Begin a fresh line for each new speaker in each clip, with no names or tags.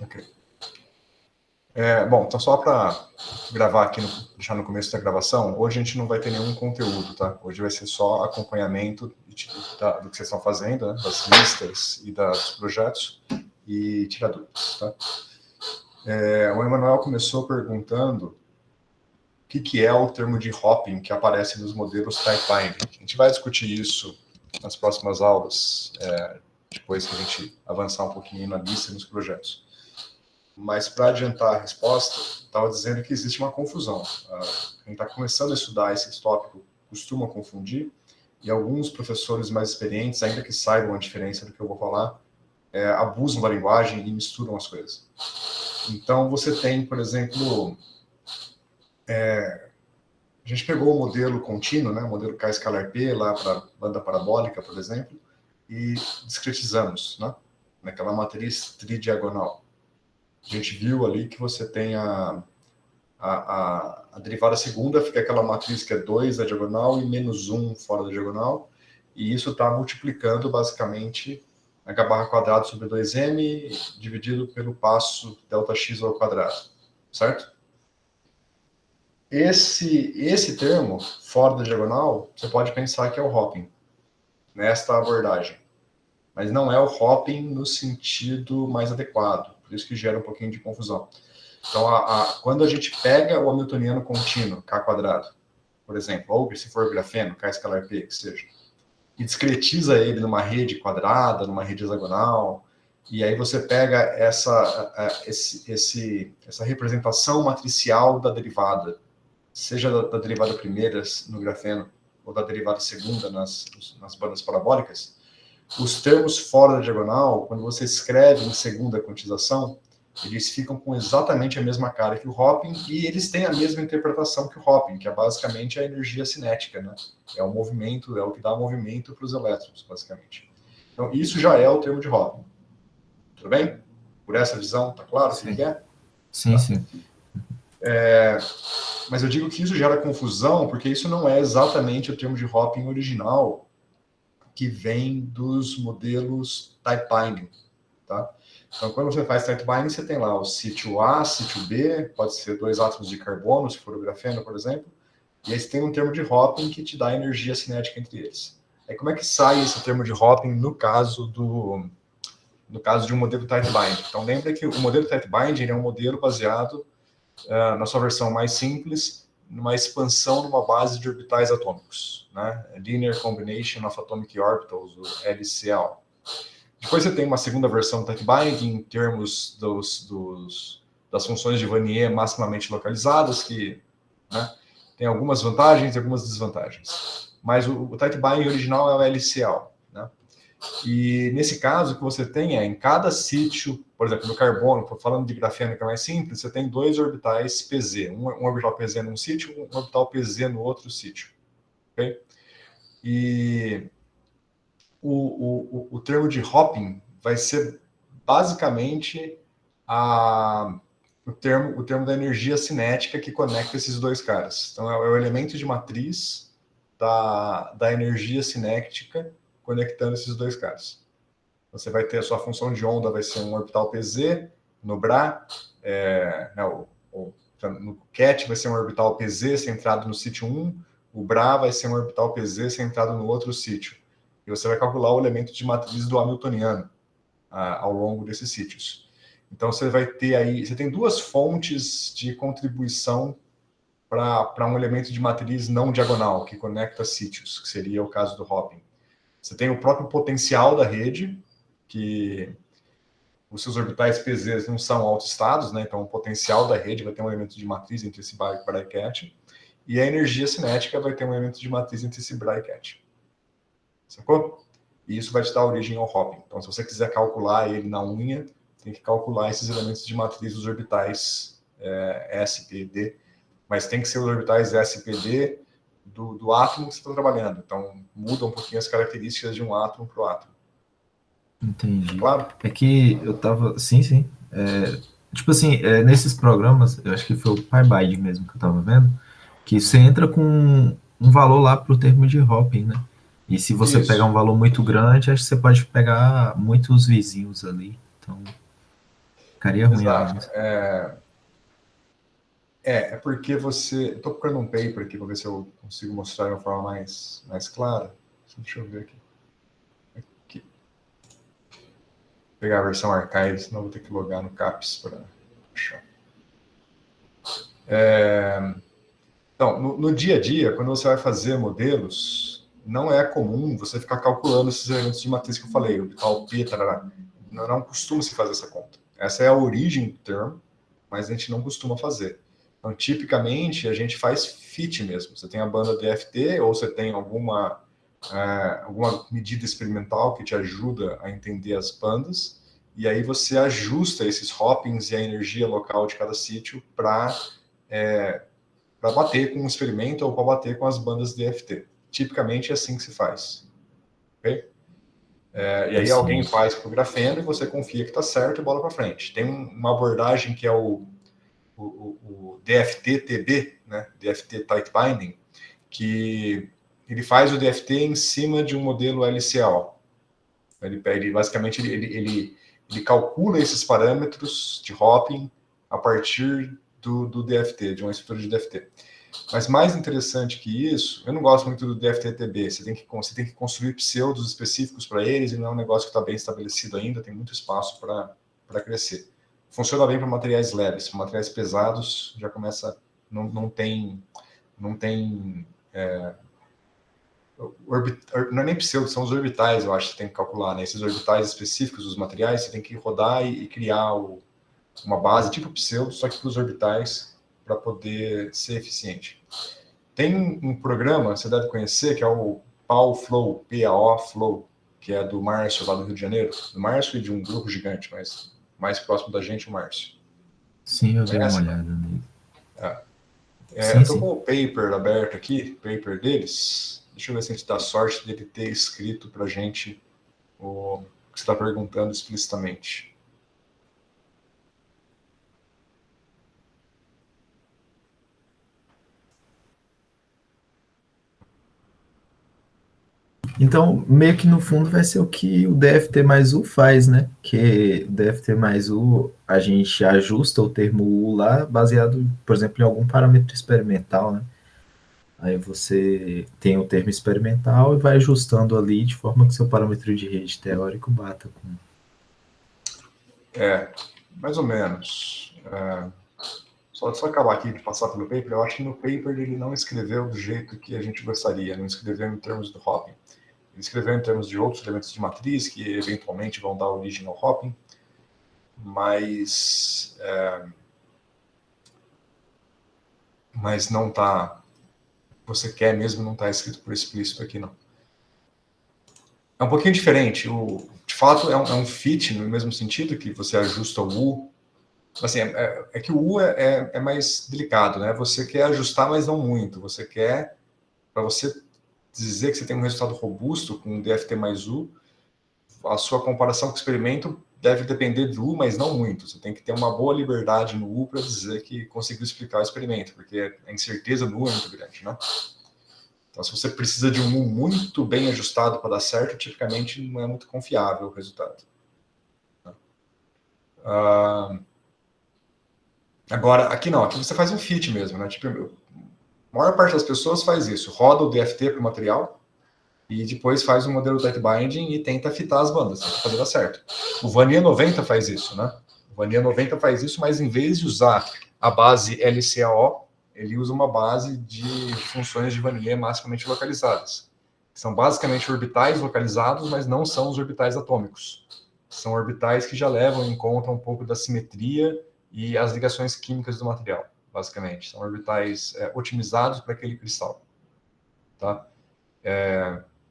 Ok. Bom, então só para gravar aqui, deixar no começo da gravação, hoje a gente não vai ter nenhum conteúdo, tá? Hoje vai ser só acompanhamento do que vocês estão fazendo, né? Das listas e dos projetos, e tirar dúvidas, tá? O Emanuel começou perguntando o que é o termo de hopping que aparece nos modelos type binding. A gente vai discutir isso nas próximas aulas, depois que a gente avançar um pouquinho na lista e nos projetos. Mas, para adiantar a resposta, estava dizendo que existe uma confusão. Quem está começando a estudar esse tópico costuma confundir, e alguns professores mais experientes, ainda que saibam a diferença do que eu vou falar, abusam da linguagem e misturam as coisas. Então, você tem, por exemplo, a gente pegou o modelo contínuo, né, o modelo K-scalar-P, lá para banda parabólica, por exemplo, e discretizamos, né, naquela matriz tridiagonal. A gente viu ali que você tem a derivada segunda, fica aquela matriz que é 2 da diagonal e menos 1 fora da diagonal, e isso está multiplicando basicamente h barra quadrado sobre 2m dividido pelo passo Δx ao quadrado, certo? Esse termo, fora da diagonal, você pode pensar que é o hopping, nesta abordagem. Mas não é o hopping no sentido mais adequado, por isso que gera um pouquinho de confusão. Então, quando a gente pega o hamiltoniano contínuo, k quadrado, por exemplo, ou se for grafeno, k escalar p, que seja, e discretiza ele numa rede quadrada, numa rede hexagonal, e aí você pega essa representação matricial da derivada, seja da derivada primeira no grafeno, ou da derivada segunda nas bandas parabólicas, os termos fora da diagonal, quando você escreve em segunda quantização, eles ficam com exatamente a mesma cara que o hopping e eles têm a mesma interpretação que o hopping, que é basicamente a energia cinética, né? É o movimento, é o que dá movimento para os elétrons, basicamente. Então, isso já é o termo de hopping. Tudo bem? Por essa visão, tá claro o que é?
Sim,
tá.
sim.
Mas eu digo que isso gera confusão, porque isso não é exatamente o termo de hopping original que vem dos modelos type binding, tá? Então, quando você faz type binding, você tem lá o sítio A, sítio B, pode ser 2 átomos de carbono, se for o grafeno, por exemplo, e aí você tem um termo de hopping que te dá energia cinética entre eles. Aí como é que sai esse termo de hopping no caso de um modelo type binding? Então, lembra que o modelo type binding é um modelo baseado, na sua versão mais simples, numa expansão numa base de orbitais atômicos, né? Linear Combination of Atomic Orbitals, o LCO. Depois você tem uma segunda versão do type binding em termos das funções de Wannier maximamente localizadas, que, né, tem algumas vantagens e algumas desvantagens. Mas o type binding original é o LCO, né? E nesse caso, o que você tem é, em cada sítio, por exemplo, no carbono, falando de grafeno que é mais simples, você tem 2 orbitais PZ, um orbital PZ num sítio, um orbital PZ no outro sítio. Okay? E o termo de hopping vai ser basicamente o termo da energia cinética que conecta esses dois caras. Então, é o elemento de matriz da energia cinética conectando esses dois caras. Você vai ter a sua função de onda, vai ser um orbital PZ, no Bra, no CAT vai ser um orbital PZ centrado no sítio 1, o Bra vai ser um orbital PZ centrado no outro sítio. E você vai calcular o elemento de matriz do hamiltoniano ao longo desses sítios. Então, você vai ter aí... Você tem duas fontes de contribuição para um elemento de matriz não diagonal, que conecta sítios, que seria o caso do hopping. Você tem o próprio potencial da rede, que os seus orbitais PZ não são autoestados, né? Então, o potencial da rede vai ter um elemento de matriz entre esse Bra e CAT, e a energia cinética vai ter um elemento de matriz entre esse Bra e CAT. Sacou? E isso vai te dar origem ao hopping. Então, se você quiser calcular ele na unha, tem que calcular esses elementos de matriz dos orbitais S, P, D, mas tem que ser os orbitais S, P, D do átomo que você está trabalhando. Então, muda um pouquinho as características de um átomo para o átomo.
Entendi.
Claro?
É que eu tava... Sim, sim. Tipo assim, nesses programas, eu acho que foi o PyBide mesmo que eu tava vendo, que você entra com um valor lá pro termo de hopping, né? E se você pegar um valor muito grande, acho que você pode pegar muitos vizinhos ali. Então, Ficaria ruim a
Exato.
bagunça.
É porque você... Estou procurando um paper aqui para ver se eu consigo mostrar de uma forma mais clara. Deixa eu ver aqui. Pegar a versão archive, senão vou ter que logar no CAPS para achar. Então, no dia a dia, quando você vai fazer modelos, não é comum você ficar calculando esses elementos de matriz que eu falei, orbital P, tarará. Não costuma se fazer essa conta. Essa é a origem do termo, mas a gente não costuma fazer. Então, tipicamente, a gente faz fit mesmo. Você tem a banda DFT, ou você tem alguma medida experimental que te ajuda a entender as bandas, e aí você ajusta esses hoppings e a energia local de cada sítio para bater com um experimento ou para bater com as bandas DFT. Tipicamente é assim que se faz. Okay? E aí alguém faz com o grafeno e você confia que está certo e bola para frente. Tem uma abordagem que é o DFT-TB, né? DFT Tight Binding, que ele faz o DFT em cima de um modelo LCO. Basicamente, ele calcula esses parâmetros de hopping a partir do DFT, de uma estrutura de DFT. Mas mais interessante que isso, eu não gosto muito do DFT-TB, você tem que construir pseudos específicos para eles, e não é um negócio que está bem estabelecido ainda, tem muito espaço para crescer. Funciona bem para materiais leves, para materiais pesados já começa, não tem não é nem pseudo, são os orbitais, eu acho que você tem que calcular, né? Esses orbitais específicos dos materiais, você tem que rodar e criar uma base tipo pseudo, só que para os orbitais, para poder ser eficiente. Tem um programa, você deve conhecer, que é o PAO Flow, PAO Flow, que é do Márcio, lá do Rio de Janeiro. Do Márcio e de um grupo gigante, mas mais próximo da gente, o Márcio.
Sim, eu dei uma olhada nele.
Eu estou com o paper aberto aqui, paper deles. Deixa eu ver se a gente dá sorte dele ter escrito para a gente o que você está perguntando explicitamente.
Então, meio que no fundo vai ser o que o DFT mais U faz, né? Que o DFT mais U, a gente ajusta o termo U lá baseado, por exemplo, em algum parâmetro experimental, né? Aí você tem o termo experimental e vai ajustando ali de forma que seu parâmetro de rede teórico bata com...
Mais ou menos. Só acabar aqui de passar pelo paper, eu acho que no paper ele não escreveu do jeito que a gente gostaria, não escreveu em termos do hopping. Ele escreveu em termos de outros elementos de matriz que eventualmente vão dar origem ao hopping, mas não está... Você quer mesmo, não está escrito por explícito aqui, não. É um pouquinho diferente. De fato, é um fit no mesmo sentido que você ajusta o U. Assim, que o U é mais delicado, né? Você quer ajustar, mas não muito. Você quer, para você dizer que você tem um resultado robusto com DFT mais U, a sua comparação com o experimento deve depender do U, mas não muito. Você tem que ter uma boa liberdade no U para dizer que conseguiu explicar o experimento, porque a incerteza no U é muito grande, né? Então, se você precisa de um U muito bem ajustado para dar certo, tipicamente não é muito confiável o resultado. Agora, aqui não, aqui você faz um fit mesmo, né? Tipo, a maior parte das pessoas faz isso, roda o DFT para o material e depois faz um modelo tight binding e tenta fitar as bandas, tenta fazer dar certo. O Vania 90 faz isso, né? O Vania 90 faz isso, mas em vez de usar a base LCAO, ele usa uma base de funções de Vania maximamente localizadas. São basicamente orbitais localizados, mas não são os orbitais atômicos. São orbitais que já levam em conta um pouco da simetria e as ligações químicas do material, basicamente. São orbitais otimizados para aquele cristal. Tá?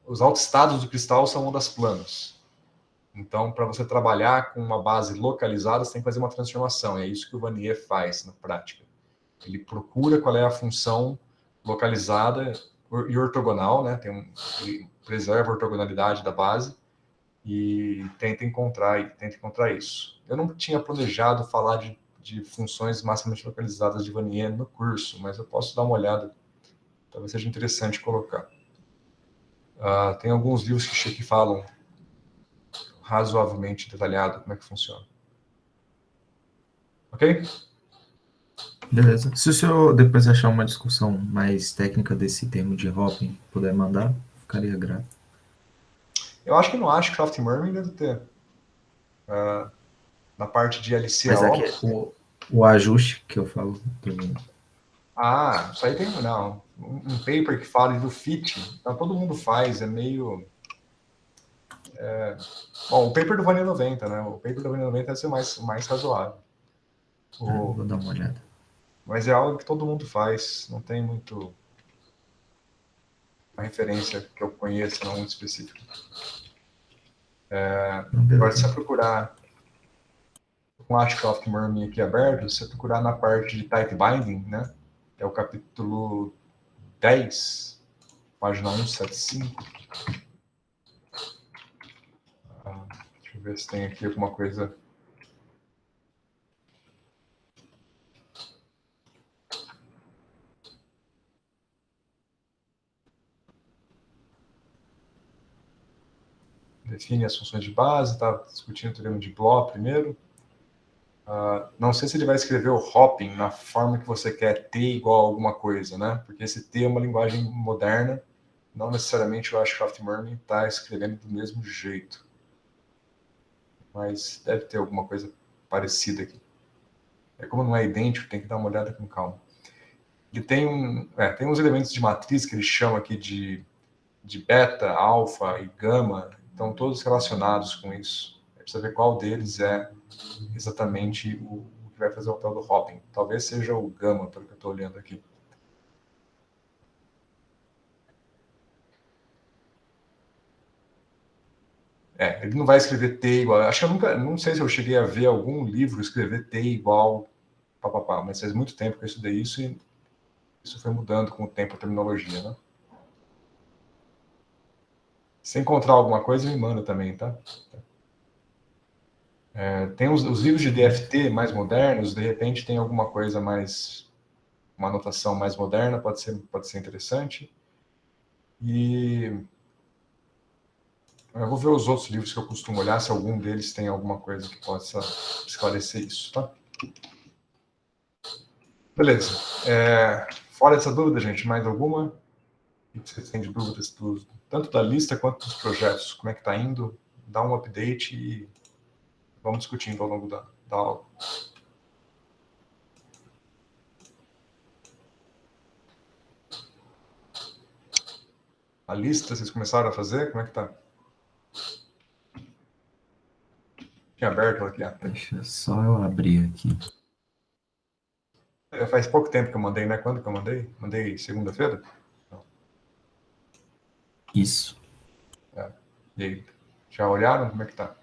Os autoestados do cristal são ondas planas. Então, para você trabalhar com uma base localizada, você tem que fazer uma transformação. E é isso que o Vanier faz na prática. Ele procura qual é a função localizada e ortogonal, né? Ele preserva a ortogonalidade da base e tenta encontrar isso. Eu não tinha planejado falar de funções maximamente localizadas de Vanier no curso, mas eu posso dar uma olhada. Talvez seja interessante colocar. Tem alguns livros que falam razoavelmente detalhado como é que funciona. Ok?
Beleza. Se o senhor depois achar uma discussão mais técnica desse termo de hopping, puder mandar, ficaria grato.
Eu acho que no Ashcraft Mermin deve ter. Na parte de
Mas aqui
LCAO.
é o ajuste que eu falo
Isso aí tem não, um paper que fala do fit. Então, todo mundo faz, é meio. Bom, o paper do Vanilla 90, né? O paper do Vanilla 90 deve ser mais razoável.
Vou dar uma olhada.
Mas é algo que todo mundo faz, não tem muito uma referência que eu conheça, não muito específica.
Não,
Agora, se
beleza.
você procurar com Ashcroft Mermin aqui aberto, se você procurar na parte de tight binding, né? É o capítulo 10, página 175. Deixa eu ver se tem aqui alguma coisa. Define as funções de base, está discutindo o teorema de Bloch primeiro. Não sei se ele vai escrever o hopping na forma que você quer, t igual a alguma coisa, né? Porque esse t é uma linguagem moderna, não necessariamente o Ashcraft Mermin está escrevendo do mesmo jeito. Mas deve ter alguma coisa parecida aqui. Como não é idêntico, tem que dar uma olhada com calma. Ele tem uns elementos de matriz que ele chama aqui de beta, alfa e gama, estão todos relacionados com isso. Precisa ver qual deles é exatamente o que vai fazer o papel do hopping. Talvez seja o gama, pelo que eu estou olhando aqui. Ele não vai escrever T igual. Acho que eu nunca, não sei se eu cheguei a ver algum livro escrever T igual papapá, mas faz muito tempo que eu estudei isso e isso foi mudando com o tempo a terminologia, né? Se encontrar alguma coisa, me manda também, tá? Tem os livros de DFT mais modernos, de repente tem alguma coisa mais, uma anotação mais moderna, pode ser interessante. E eu vou ver os outros livros que eu costumo olhar, se algum deles tem alguma coisa que possa esclarecer isso, tá? Beleza. Fora essa dúvida, gente, mais alguma? O que vocês têm de dúvidas tanto da lista quanto dos projetos? Como é que está indo? Dá um update e vamos discutindo ao longo da aula. A lista, vocês começaram a fazer? Como é que tá? Tinha aberto ela aqui.
Deixa só eu abrir aqui.
Faz pouco tempo que eu mandei, né? Quando que eu mandei? Mandei segunda-feira?
Isso.
E aí, já olharam? Como é que tá?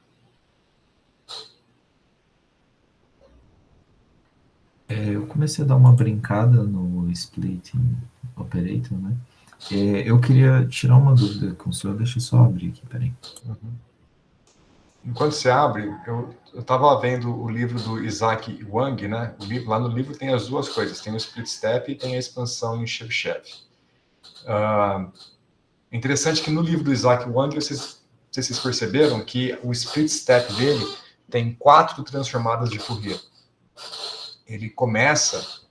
Eu comecei a dar uma brincada no Splitting Operator, né? Eu queria tirar uma dúvida com o senhor, deixa eu só abrir aqui, peraí.
Enquanto você abre, eu estava vendo o livro do Isaac Wang, né? Lá no livro tem as duas coisas, tem o split step e tem a expansão em Chebyshev. Interessante que no livro do Isaac Wang, vocês perceberam que o split step dele tem 4 transformadas de Fourier. Ele começa,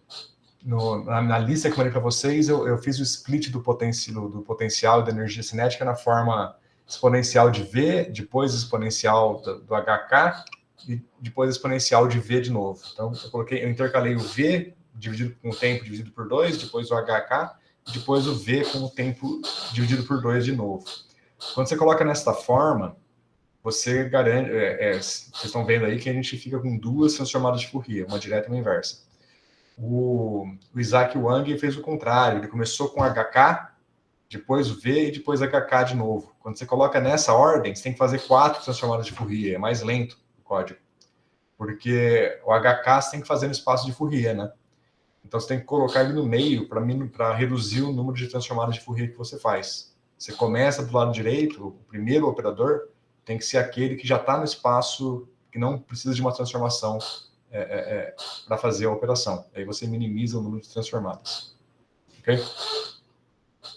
na lista que eu mandei para vocês, eu fiz o split do potencial e da energia cinética na forma exponencial de V, depois exponencial do HK e depois exponencial de V de novo. Então, eu intercalei o V dividido com o tempo dividido por 2, depois o HK, e depois o V com o tempo dividido por 2 de novo. Quando você coloca nesta forma, você garante... vocês estão vendo aí que a gente fica com 2 transformadas de Fourier, uma direta e uma inversa. O Isaac Wang fez o contrário, ele começou com HK, depois o V e depois HK de novo. Quando você coloca nessa ordem, você tem que fazer 4 transformadas de Fourier, é mais lento o código. Porque o HK você tem que fazer no espaço de Fourier, né? Então você tem que colocar ele no meio para reduzir o número de transformadas de Fourier que você faz. Você começa do lado direito, o primeiro operador tem que ser aquele que já está no espaço, que não precisa de uma transformação para fazer a operação. Aí você minimiza o número de transformadas. Ok?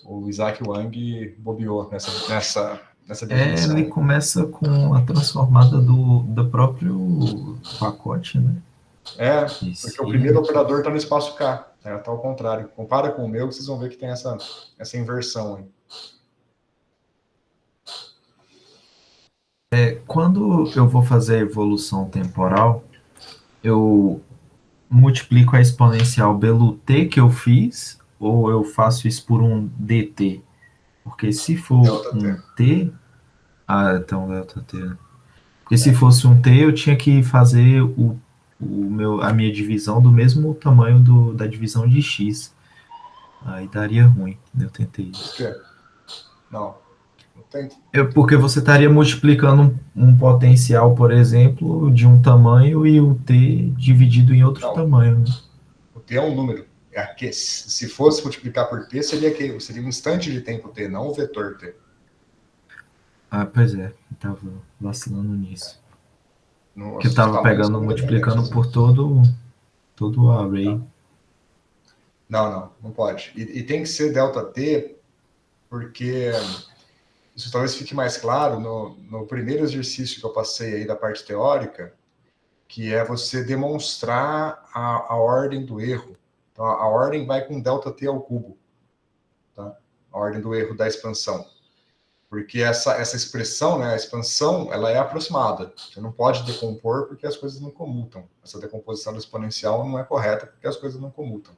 O Isaac Wang bobeou nessa definição.
Ele começa com a transformada do próprio pacote, né?
Porque o primeiro operador está no espaço K. Está ao contrário. Compara com o meu, que vocês vão ver que tem essa inversão aí.
Quando eu vou fazer a evolução temporal, eu multiplico a exponencial pelo t que eu fiz, ou eu faço isso por um dt? Porque se for
Delta T.
um t... então delta t, né? Porque se fosse um t, eu tinha que fazer a minha divisão do mesmo tamanho da divisão de x. Aí daria ruim, eu tentei isso.
Por quê? Não tem.
Porque você estaria multiplicando um potencial, por exemplo, de um tamanho e o t dividido em outro tamanho. Né?
O t é um número. Se fosse multiplicar por t, seria um instante de tempo t, não o vetor t.
Pois é, eu estava vacilando nisso.
Que
eu estava pegando, multiplicando por todo o array.
Não pode. E tem que ser delta t, porque isso talvez fique mais claro no primeiro exercício que eu passei aí da parte teórica, que é você demonstrar a ordem do erro. Então, a ordem vai com delta t ao cubo. Tá? A ordem do erro da expansão. Porque essa expressão, né, a expansão, ela é aproximada. Você não pode decompor porque as coisas não comutam. Essa decomposição exponencial não é correta porque as coisas não comutam.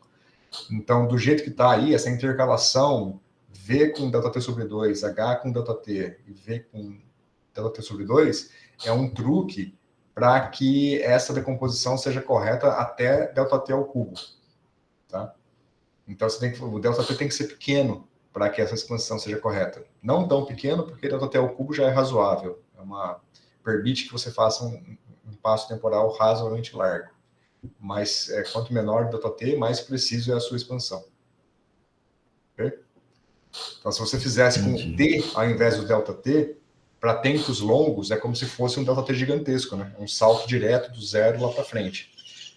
Então, do jeito que está aí, essa intercalação V com ΔT sobre 2, H com ΔT e V com ΔT sobre 2 é um truque para que essa decomposição seja correta até ΔT ao cubo. Tá? Então, o ΔT tem que ser pequeno para que essa expansão seja correta. Não tão pequeno, porque ΔT ao cubo já é razoável. Permite que você faça um passo temporal razoavelmente largo. Mas quanto menor o ΔT, mais preciso é a sua expansão. Okay? Então, se você fizesse com o T ao invés do ΔT, para tempos longos, é como se fosse um ΔT gigantesco, né? Um salto direto do zero lá para frente.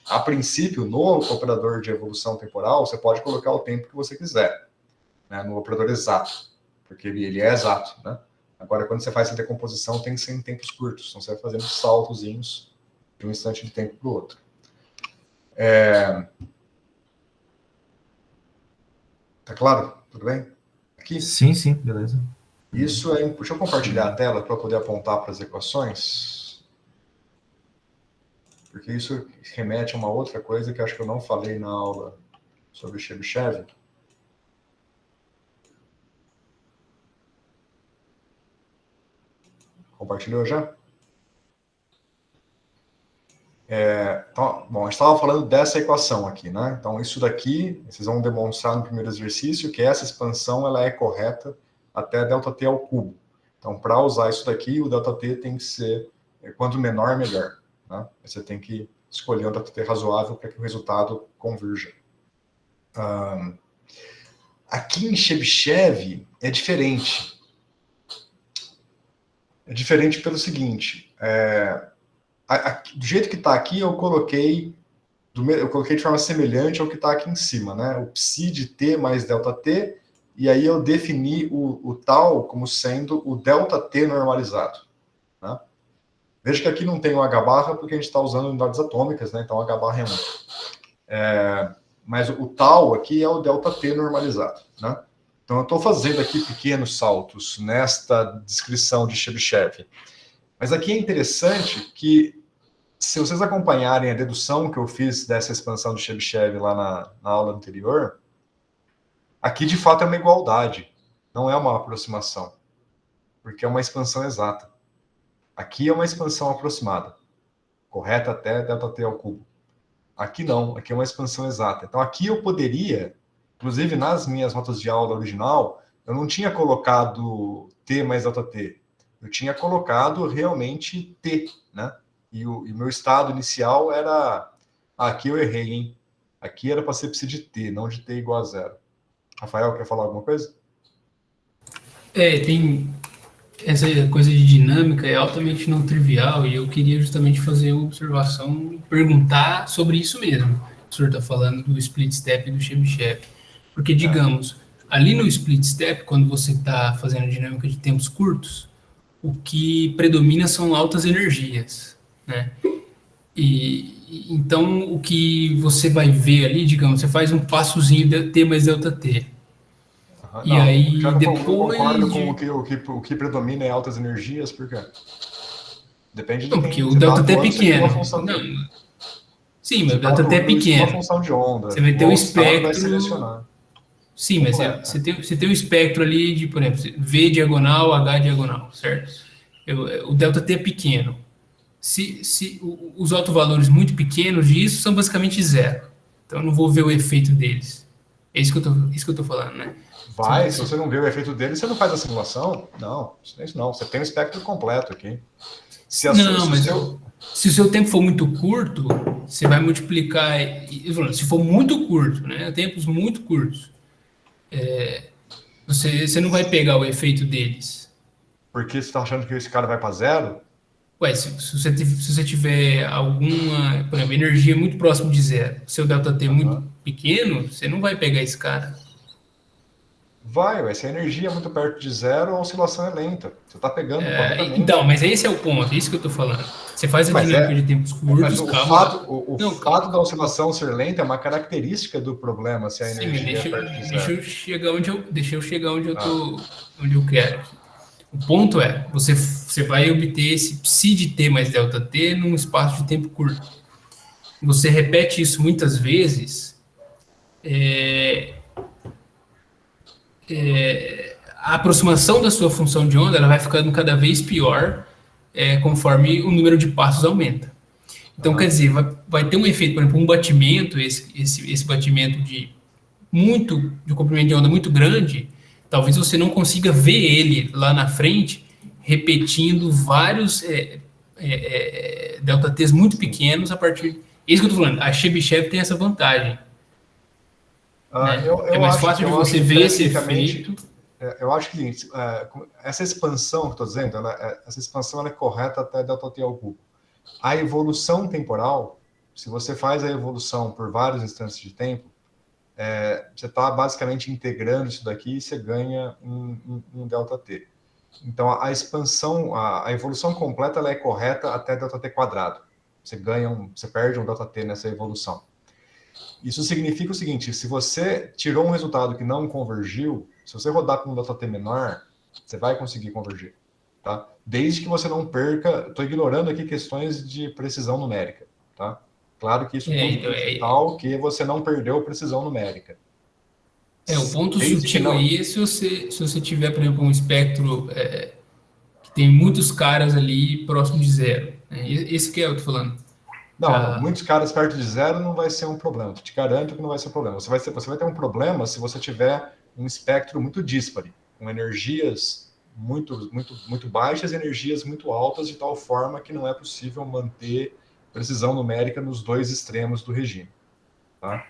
A princípio, no operador de evolução temporal, você pode colocar o tempo que você quiser, né? No operador exato, porque ele é exato, né? Agora, quando você faz essa decomposição, tem que ser em tempos curtos, então você vai fazendo saltozinhos de um instante de tempo para o outro. Tá claro? Tudo bem? Aqui?
Sim, beleza.
Isso é... Deixa eu compartilhar a tela para poder apontar para as equações. Porque isso remete a uma outra coisa que eu acho que eu não falei na aula sobre Chebyshev. Compartilhou já? Então, bom, a gente estava falando dessa equação aqui, né? Então, isso daqui, vocês vão demonstrar no primeiro exercício que essa expansão ela é correta até ΔT ao cubo. Então, para usar isso daqui, o ΔT tem que ser, quanto menor, melhor. Né? Você tem que escolher um ΔT razoável para que o resultado convirja. Aqui em Chebyshev é diferente. É diferente pelo seguinte... do jeito que está aqui, eu coloquei de forma semelhante ao que está aqui em cima, né? O psi de t mais ΔT, e aí eu defini o tal como sendo o ΔT normalizado. Né? Veja que aqui não tem o H barra, porque a gente está usando unidades atômicas, né? Então H barra é 1. Mas o tal aqui é o ΔT normalizado. Né? Então eu estou fazendo aqui pequenos saltos nesta descrição de Chebyshev. Mas aqui é interessante que, se vocês acompanharem a dedução que eu fiz dessa expansão de Chebyshev lá na aula anterior, aqui de fato é uma igualdade, não é uma aproximação, porque é uma expansão exata. Aqui é uma expansão aproximada, correta até ΔT ao cubo. Aqui não, aqui é uma expansão exata. Então aqui eu poderia, inclusive nas minhas notas de aula original, eu não tinha colocado T mais ΔT, eu tinha colocado realmente T, né? E o meu estado inicial era... aqui eu errei, hein? Aqui era para ser psi de T, não de T igual a zero. Rafael, quer falar alguma coisa?
Tem essa coisa de dinâmica, é altamente não trivial, e eu queria justamente fazer uma observação e perguntar sobre isso mesmo. O senhor está falando do split step e do Chebyshev. Porque, digamos, ali no split step, quando você está fazendo dinâmica de tempos curtos, o que predomina são altas energias, né? Então, o que você vai ver ali, digamos, você faz um passozinho de T mais delta T. E
Não,
aí,
já não concordo
depois
com
de...
o que predomina é altas energias, por quê? Depende de
Não, porque
quem
o
você está
delta T é
atuando, você tem uma
pequeno.
função.
Não, sim,
Você
mas o
está
delta T é
atuando isso numa
pequeno.
função de
Você
onda.
vai
O
ter um
All-Star vai
espectro...
selecionar.
Sim, mas
Completo.
você tem um espectro ali de, por exemplo, V diagonal, H diagonal, certo? O delta T é pequeno. Os autovalores muito pequenos disso são basicamente zero. Então eu não vou ver o efeito deles. É isso que eu tô falando, né?
Vai, se você não vê o efeito dele, você não faz a simulação? Não, isso não. Você tem o espectro completo aqui.
Não, mas se o seu tempo for muito curto, você vai multiplicar. Se for muito curto, né? Tempos muito curtos, você não vai pegar o efeito deles.
Porque você está achando que esse cara vai para zero?
Ué, se você tiver alguma, por exemplo, energia muito próximo de zero, seu delta T muito pequeno, você não vai pegar esse cara.
Vai, se a energia é muito perto de zero, a oscilação é lenta. Você está pegando corretamente.
Então, mas esse é o ponto, é isso que eu tô falando. Você faz a
Mas
dinâmica de tempos
Mas
curtos, calma lá.
o
Não,
fato da
calma.
oscilação ser lenta é uma característica do problema, se a
Sim, mas
energia é perto de
deixa
zero.
eu chegar onde eu tô, onde eu quero. O ponto é, você vai obter esse psi de t mais delta t num espaço de tempo curto. Você repete isso muitas vezes, a aproximação da sua função de onda ela vai ficando cada vez pior conforme o número de passos aumenta. Então, quer dizer, vai ter um efeito, por exemplo, um batimento, esse batimento de comprimento de onda muito grande, talvez você não consiga ver ele lá na frente repetindo vários delta T's muito pequenos a partir... É isso que eu estou falando, a Chebyshev tem essa vantagem. Né? É mais fácil de você ver esse efeito.
Eu acho que essa expansão que eu estou dizendo, essa expansão ela é correta até ΔT ao cubo. A evolução temporal, se você faz a evolução por vários instantes de tempo, você está basicamente integrando isso daqui e você ganha um ΔT. Então, a expansão, a evolução completa ela é correta até ΔT quadrado. Você perde um ΔT nessa evolução. Isso significa o seguinte, se você tirou um resultado que não convergiu, se você rodar com um ΔT menor, você vai conseguir convergir. Tá? Desde que você não perca... Estou ignorando aqui questões de precisão numérica. Tá? Claro que isso constitui tal que você não perdeu precisão numérica.
O ponto sutil aí é se você tiver, por exemplo, um espectro que tem muitos caras ali próximo de zero. Esse que eu estou falando.
Não, muitos caras perto de zero não vai ser um problema. Te garanto que não vai ser um problema. Você vai ter um problema se você tiver um espectro muito díspare, com energias muito baixas e energias muito altas, de tal forma que não é possível manter precisão numérica nos dois extremos do regime. Tá?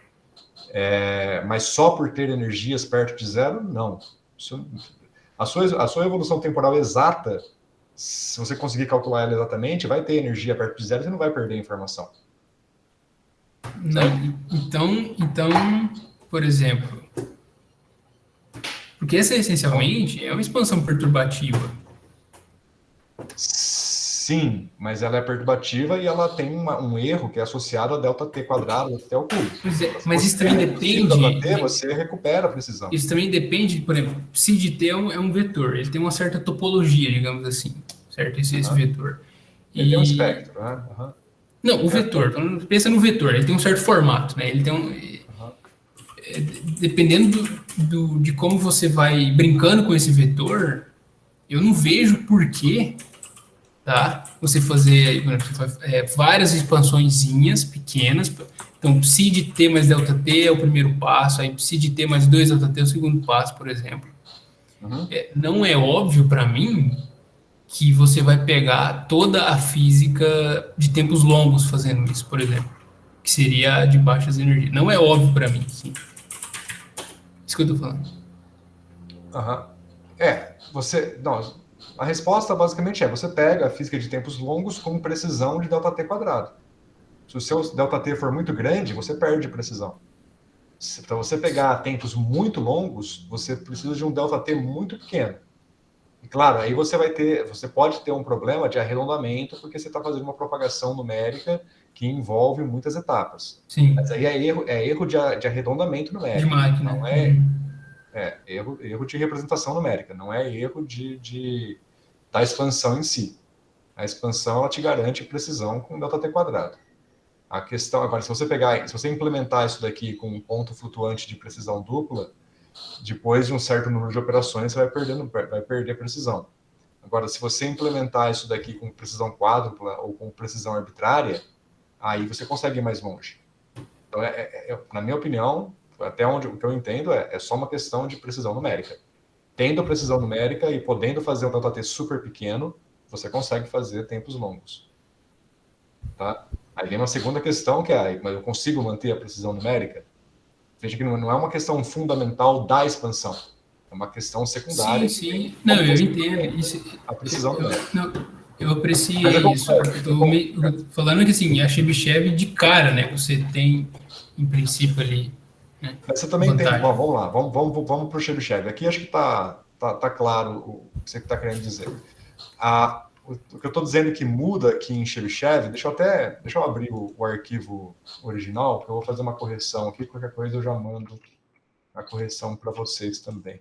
Mas só por ter energias perto de zero, não. A sua evolução temporal exata, se você conseguir calcular ela exatamente, vai ter energia perto de zero, você não vai perder a informação.
Não, então, por exemplo, porque essa essencialmente é uma expansão perturbativa.
Sim, mas ela é perturbativa e ela tem um erro que é associado a ΔT quadrado até o cubo.
Mas isso também depende...
ΔT, você recupera a precisão.
Isso também depende, por exemplo, psi de t é um vetor, ele tem uma certa topologia, digamos assim, certo? Esse vetor.
Ele tem um espectro, né?
Não, o vetor, pensa no vetor, ele tem um certo formato, né? Ele tem dependendo de como você vai brincando com esse vetor, eu não vejo porquê, tá? Você fazer várias expansõezinhas pequenas. Então, psi de t mais ΔT é o primeiro passo, aí psi de t mais 2 ΔT é o segundo passo, por exemplo. Não é óbvio para mim que você vai pegar toda a física de tempos longos fazendo isso, por exemplo, que seria de baixas energias. Não é óbvio para mim, sim. Isso que eu estou falando.
A resposta basicamente você pega a física de tempos longos com precisão de ΔT quadrado. Se o seu ΔT for muito grande, você perde precisão. Para você pegar tempos muito longos, você precisa de um ΔT muito pequeno. E claro, aí você pode ter um problema de arredondamento, porque você está fazendo uma propagação numérica que envolve muitas etapas.
Sim.
Mas aí é erro de arredondamento numérico.
De máquina.
Não é erro de representação numérica, não é erro da expansão em si. A expansão ela te garante precisão com ΔT². A questão agora, se você implementar isso daqui com um ponto flutuante de precisão dupla, depois de um certo número de operações, você vai perder precisão. Agora, se você implementar isso daqui com precisão quádrupla ou com precisão arbitrária, aí você consegue ir mais longe. Então, na minha opinião, até onde o que eu entendo é só uma questão de precisão numérica. Tendo precisão numérica e podendo fazer um ΔT super pequeno, você consegue fazer tempos longos. Tá? Aí vem uma segunda questão, que mas eu consigo manter a precisão numérica? Veja que não é uma questão fundamental da expansão. É uma questão secundária.
Sim. Não, eu entendo.
A precisão numérica.
Eu apreciei isso. Estou falando que, assim, a Chebyshev de cara, né? Você tem, em princípio, ali... Né,
mas você também
vantagem.
tem... Bom, vamos lá. Vamos para o Chebyshev. Aqui acho que tá claro o que você está querendo dizer. O que eu estou dizendo que muda aqui em Chebyshev, deixa eu abrir o arquivo original, porque eu vou fazer uma correção aqui, qualquer coisa eu já mando a correção para vocês também.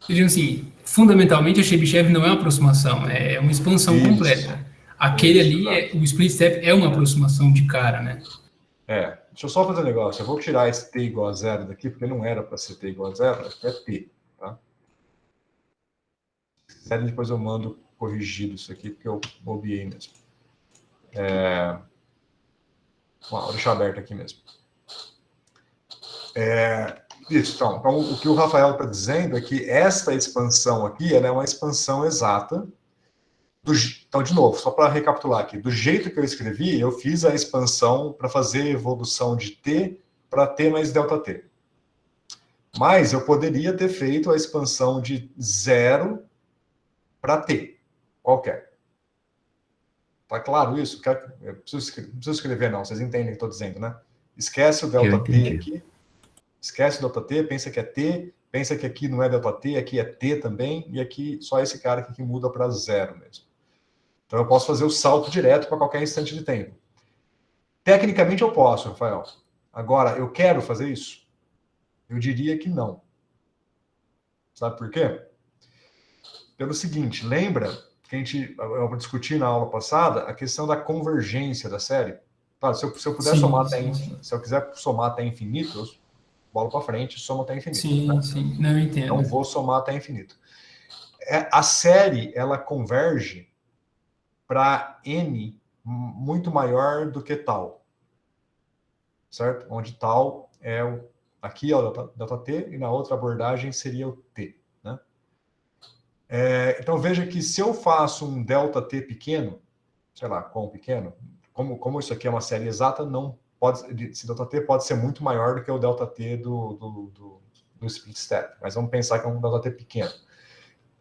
Eu digo assim, fundamentalmente a Chebyshev não é uma aproximação, é uma expansão completa. Aquele ali, o split step é uma aproximação de cara, né?
Deixa eu só fazer um negócio, eu vou tirar esse t igual a 0 daqui, porque não era para ser t igual a 0, aqui é t, tá? Depois eu mando corrigido isso aqui, porque eu bobiei mesmo. Vou deixar aberto aqui mesmo. Isso, então, o que o Rafael está dizendo é que esta expansão aqui ela é uma expansão exata. Então, de novo, só para recapitular aqui, do jeito que eu escrevi, eu fiz a expansão para fazer evolução de t para t mais ΔT. Mas eu poderia ter feito a expansão de 0 para t, qualquer. Tá claro isso? Eu preciso escrever, não. Vocês entendem o que eu estou dizendo, né? Esquece o ΔT aqui. Esquece o ΔT, pensa que é t, pensa que aqui não é ΔT, aqui é t também, e aqui só esse cara aqui que muda para 0 mesmo. Então eu posso fazer o salto direto para qualquer instante de tempo. Tecnicamente eu posso, Rafael. Agora, eu quero fazer isso? Eu diria que não. Sabe por quê? Pelo seguinte, lembra que eu discuti na aula passada a questão da convergência da série? Claro, se eu puder somar se eu quiser somar até infinito, eu bola para frente, soma até infinito.
Sim, não entendo.
Não vou somar até infinito. A série, ela converge para n muito maior do que tal. Certo? Onde tal aqui é o ΔT e na outra abordagem seria o t. Né? Então veja que se eu faço um ΔT pequeno, sei lá, quão pequeno, como isso aqui é uma série exata, não pode, esse ΔT pode ser muito maior do que o ΔT do split step, mas vamos pensar que é um ΔT pequeno.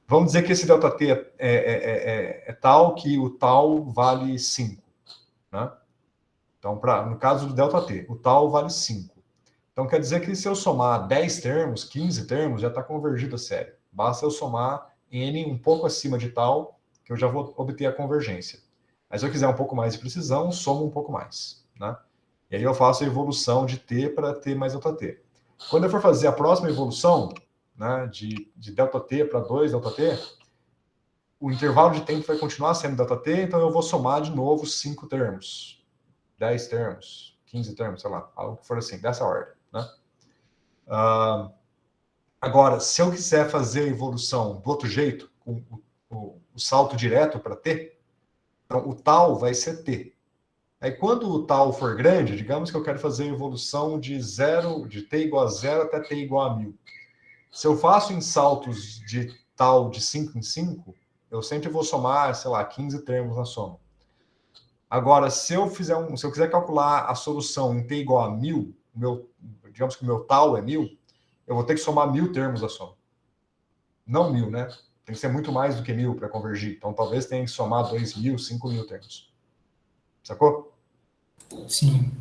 Vamos dizer que esse ΔT é tal que o tal vale 5. Né? Então, no caso do ΔT, o tal vale 5. Então, quer dizer que se eu somar 10 termos, 15 termos, já está convergido a série. Basta eu somar n um pouco acima de tal, que eu já vou obter a convergência. Mas se eu quiser um pouco mais de precisão, somo um pouco mais. Né? E aí eu faço a evolução de t para t mais ΔT. Quando eu for fazer a próxima evolução, né, de ΔT para 2ΔT, o intervalo de tempo vai continuar sendo ΔT, então eu vou somar de novo 5 termos, 10 termos, 15 termos, sei lá, algo que for assim, dessa ordem. Né? Agora, se eu quiser fazer a evolução do outro jeito, com o salto direto para t, então o tal vai ser t. Aí quando o tal for grande, digamos que eu quero fazer a evolução de t igual a 0 até t igual a 1000. Se eu faço em saltos de tal de 5 em 5, eu sempre vou somar, sei lá, 15 termos na soma. Agora, se eu quiser calcular a solução em t igual a 1000, digamos que o meu tal é 1000, eu vou ter que somar 1000 termos da soma. Não 1000, né? Tem que ser muito mais do que 1000 para convergir. Então, talvez tenha que somar 2000, 5000 termos. Sacou?
Sim.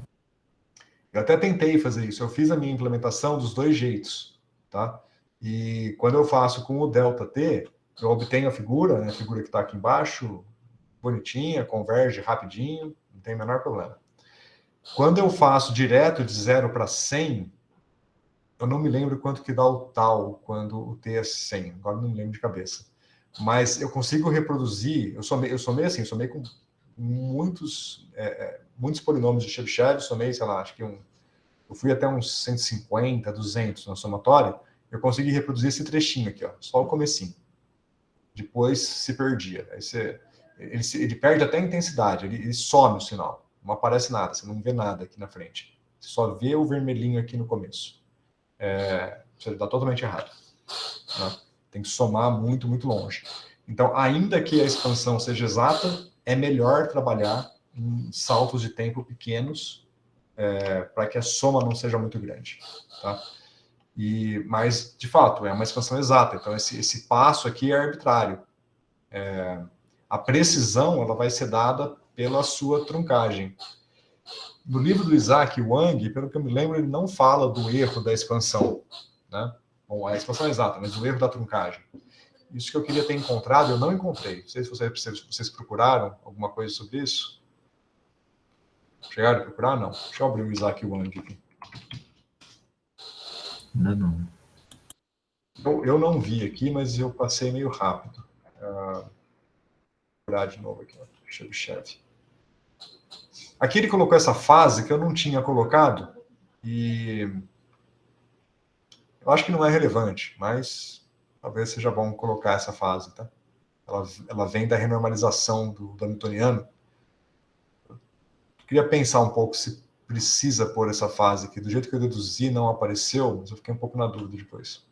Eu até tentei fazer isso. Eu fiz a minha implementação dos dois jeitos, tá? E quando eu faço com o ΔT, eu obtenho a figura, né, a figura que está aqui embaixo, bonitinha, converge rapidinho, não tem o menor problema. Quando eu faço direto de 0 para 100, eu não me lembro quanto que dá o tal quando o t é 100, agora não me lembro de cabeça. Mas eu consigo reproduzir, eu somei assim, somei com muitos polinômios de Chebyshev, somei, sei lá, acho que eu fui até uns 150, 200 na somatória, eu consegui reproduzir esse trechinho aqui, ó, só o comecinho. Depois se perdia. Aí ele perde até a intensidade, ele some o sinal. Não aparece nada, você não vê nada aqui na frente. Você só vê o vermelhinho aqui no começo. Você está totalmente errado. Né? Tem que somar muito, muito longe. Então, ainda que a expansão seja exata, é melhor trabalhar em saltos de tempo pequenos para que a soma não seja muito grande. Tá? Mas, de fato, é uma expansão exata. Então, esse passo aqui é arbitrário. A precisão ela vai ser dada pela sua truncagem. No livro do Isaac Wang, pelo que eu me lembro, ele não fala do erro da expansão. Né? Bom, a expansão é exata, mas o erro da truncagem. Isso que eu queria ter encontrado, eu não encontrei. Não sei se vocês procuraram alguma coisa sobre isso. Chegaram a procurar? Não. Deixa eu abrir o Isaac Wang aqui.
Não.
Eu não vi aqui, mas eu passei meio rápido. Vou olhar de novo aqui. Chebyshev. Aqui ele colocou essa fase que eu não tinha colocado e eu acho que não é relevante, mas talvez seja bom colocar essa fase, tá? Ela vem da renormalização do Hamiltoniano. Eu queria pensar um pouco se precisa pôr essa fase aqui. Do jeito que eu deduzi, não apareceu, mas eu fiquei um pouco na dúvida depois.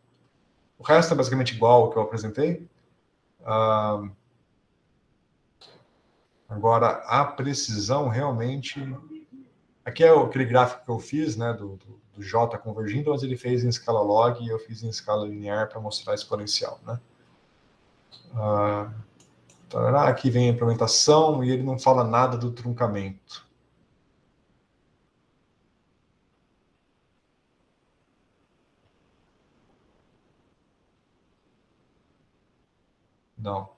O resto é basicamente igual ao que eu apresentei. Agora, a precisão realmente... Aqui é aquele gráfico que eu fiz, né, do J convergindo, mas ele fez em escala log e eu fiz em escala linear para mostrar a exponencial. Né? Aqui vem a implementação e ele não fala nada do truncamento. Não.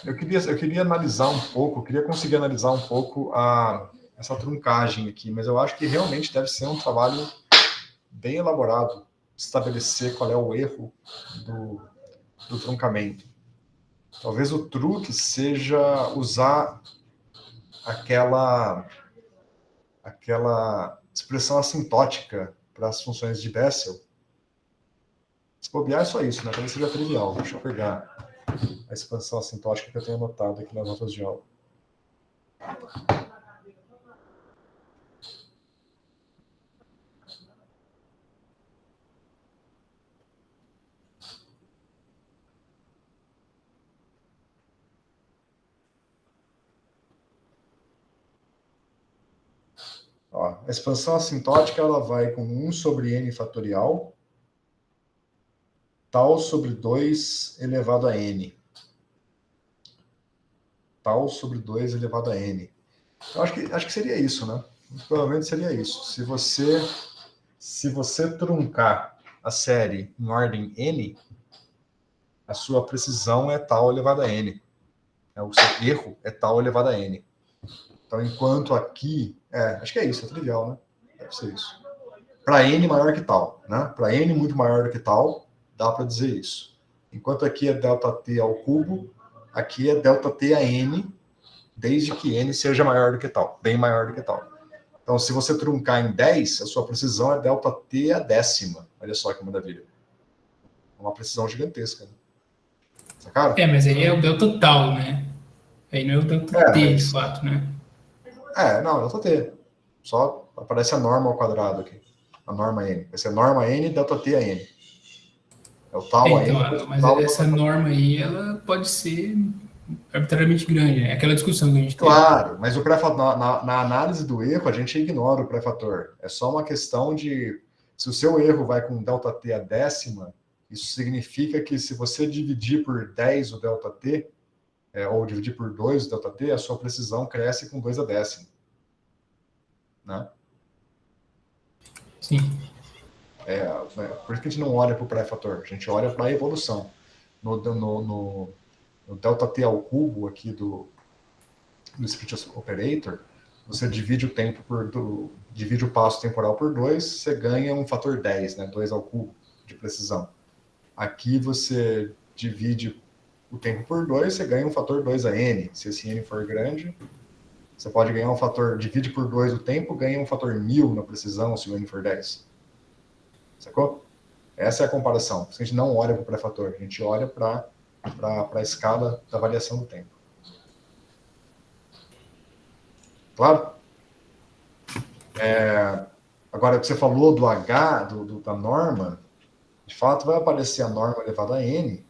Eu queria analisar um pouco, eu queria conseguir analisar um pouco essa truncagem aqui, mas eu acho que realmente deve ser um trabalho bem elaborado, estabelecer qual é o erro do truncamento. Talvez o truque seja usar aquela expressão assintótica para as funções de Bessel. Se bobear é só isso, né? Talvez seja trivial. Deixa eu pegar a expansão assintótica que eu tenho anotado aqui nas notas de aula. Ó, a expansão assintótica ela vai com 1 sobre n fatorial, tal sobre 2 elevado a n. Tal sobre 2 elevado a n. Eu acho que seria isso, né? Provavelmente seria isso. Se você truncar a série em ordem n, a sua precisão é tal elevado a n. O seu erro é tal elevado a n. Então, enquanto aqui... acho que é isso, é trivial, né? Deve ser isso. Para n maior que tal, né? Para n muito maior do que tal, dá para dizer isso. Enquanto aqui é ΔT ao cubo, aqui é ΔT a n, desde que n seja maior do que tal, bem maior do que tal. Então, se você truncar em 10, a sua precisão é ΔT a décima. Olha só que maravilha. Uma precisão gigantesca, né? Sacaram?
Mas aí é o delta tal, né? Aí não é o delta T, de fato, né?
Não, é ΔT. Só aparece a norma ao quadrado aqui. A norma n. Vai ser norma n ΔT a n. É o tal a n.
Mas essa norma aí, ela pode ser arbitrariamente grande, né? Aquela discussão que a gente tem.
Claro, mas o pré-fator, na análise do erro, a gente ignora o pré-fator. É só uma questão de... Se o seu erro vai com ΔT a décima, isso significa que se você dividir por 10 o ΔT, ou dividir por 2 o ΔT, a sua precisão cresce com 2 a décima. Né?
Sim.
Por isso que a gente não olha para o pré-fator, a gente olha para a evolução. No ΔT ao cubo aqui do Split Operator, você divide o tempo divide o passo temporal por 2, você ganha um fator 10, né? 2 ao cubo de precisão. Aqui você divide o tempo por 2, você ganha um fator 2 a n. Se esse n for grande, você pode ganhar um fator, divide por 2 o tempo, ganha um fator 1000 na precisão, se o n for 10. Sacou? Essa é a comparação. A gente não olha para o pré-fator, a gente olha para a escala da variação do tempo. Claro? Agora, o que você falou do H, da norma, de fato vai aparecer a norma elevada a n.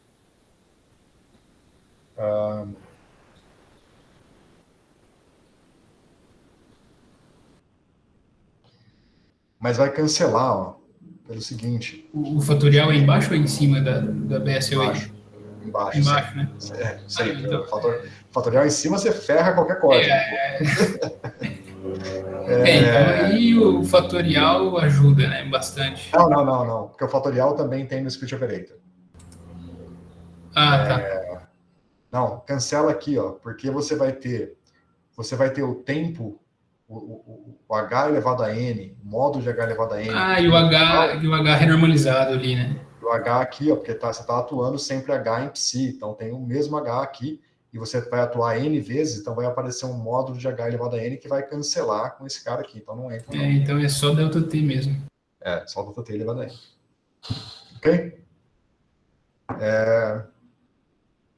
Mas vai cancelar, ó, pelo seguinte.
O fatorial é embaixo ou em cima da BSOE?
Embaixo.
Embaixo, né?
Sempre.
Então.
O fatorial em cima, você ferra qualquer código.
Então aí o fatorial ajuda, né? Bastante.
Não. Porque o fatorial também tem no Split Operator.
Tá.
Não, cancela aqui, ó, porque você vai ter o tempo, o H elevado a N, o módulo de H elevado a N.
E o H renormalizado ali, né?
O H aqui, ó, porque você está atuando sempre H em psi, então tem o mesmo H aqui, e você vai atuar N vezes, então vai aparecer um módulo de H elevado a N que vai cancelar com esse cara aqui, então não entra. Não.
Então é só ΔT mesmo.
Só ΔT elevado a N. Ok?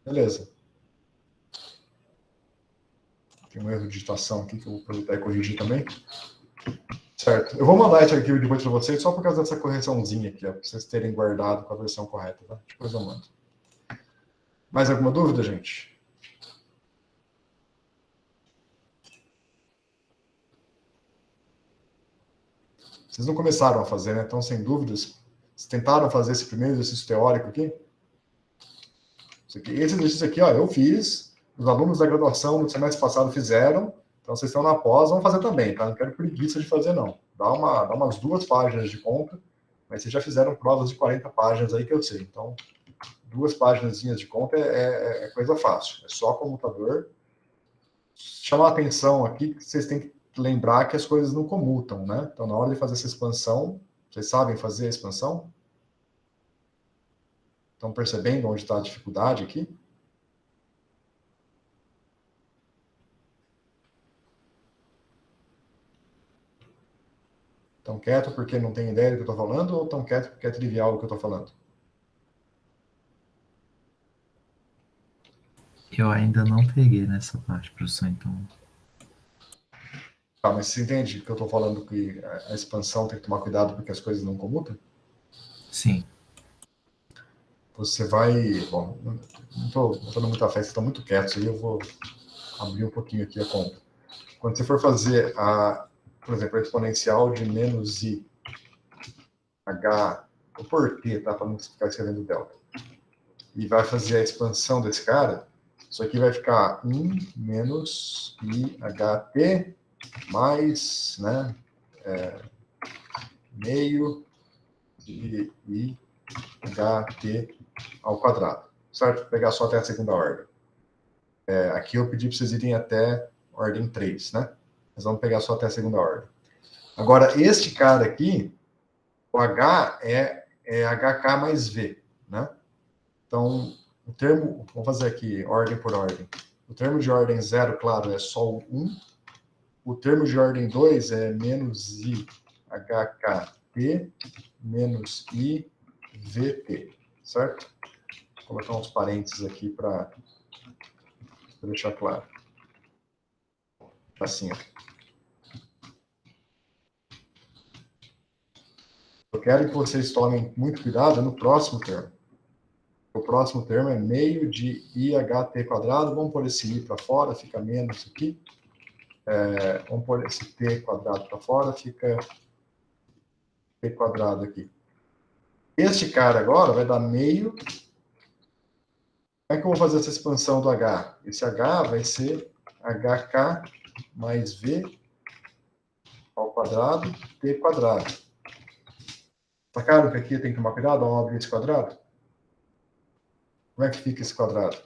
Beleza. Tem um erro de digitação aqui que eu vou aproveitar e corrigir também. Certo. Eu vou mandar esse arquivo depois para vocês, só por causa dessa correçãozinha aqui, para vocês terem guardado com a versão correta, tá? Depois eu mando. Mais alguma dúvida, gente? Vocês não começaram a fazer, né? Então, sem dúvidas, vocês tentaram fazer esse primeiro exercício teórico aqui? Esse exercício aqui, ó, eu fiz, os alunos da graduação no semestre passado fizeram, então vocês estão na pós, vão fazer também, tá? Não quero preguiça de fazer, não. Dá umas 2 páginas de conta, mas vocês já fizeram provas de 40 páginas aí que eu sei. Então, 2 páginas de conta é coisa fácil. É só comutador. Chamar a atenção aqui que vocês têm que lembrar que as coisas não comutam, né? Então, na hora de fazer essa expansão, vocês sabem fazer a expansão? Estão percebendo onde está a dificuldade aqui? Estão quieto porque não tem ideia do que eu estou falando ou estão quieto porque é trivial o que eu estou falando?
Eu ainda não peguei nessa parte, professor, então...
Tá, mas você entende que eu estou falando que a expansão tem que tomar cuidado porque as coisas não comutam?
Sim.
Você vai... Bom, não estou dando muita fé, vocês estão muito quietos aí, eu vou abrir um pouquinho aqui a conta. Quando você for fazer, por exemplo, a exponencial de menos i h, vou por t, tá? Para não ficar escrevendo delta. E vai fazer a expansão desse cara, isso aqui vai ficar 1 menos iht mais, né, meio de iht ao quadrado, certo? Vou pegar só até a segunda ordem. Aqui eu pedi para vocês irem até ordem 3, né? Nós vamos pegar só até a segunda ordem. Agora, este cara aqui, o H é HK mais V, né? Então, o termo, vamos fazer aqui, ordem por ordem. O termo de ordem 0, claro, é só o 1. O termo de ordem 2 é menos I HKT menos I VT, certo? Vou colocar uns parênteses aqui para deixar claro. Assim, ó. Eu quero que vocês tomem muito cuidado no próximo termo. O próximo termo é meio de IHT quadrado. Vamos pôr esse I para fora, fica menos aqui. Vamos pôr esse T quadrado para fora, fica T quadrado aqui. Este cara agora vai dar meio. Como é que eu vou fazer essa expansão do H? Esse H vai ser HK mais V ao quadrado, T quadrado. Sacaram que aqui tem que tomar cuidado ao abrir esse quadrado? Como é que fica esse quadrado?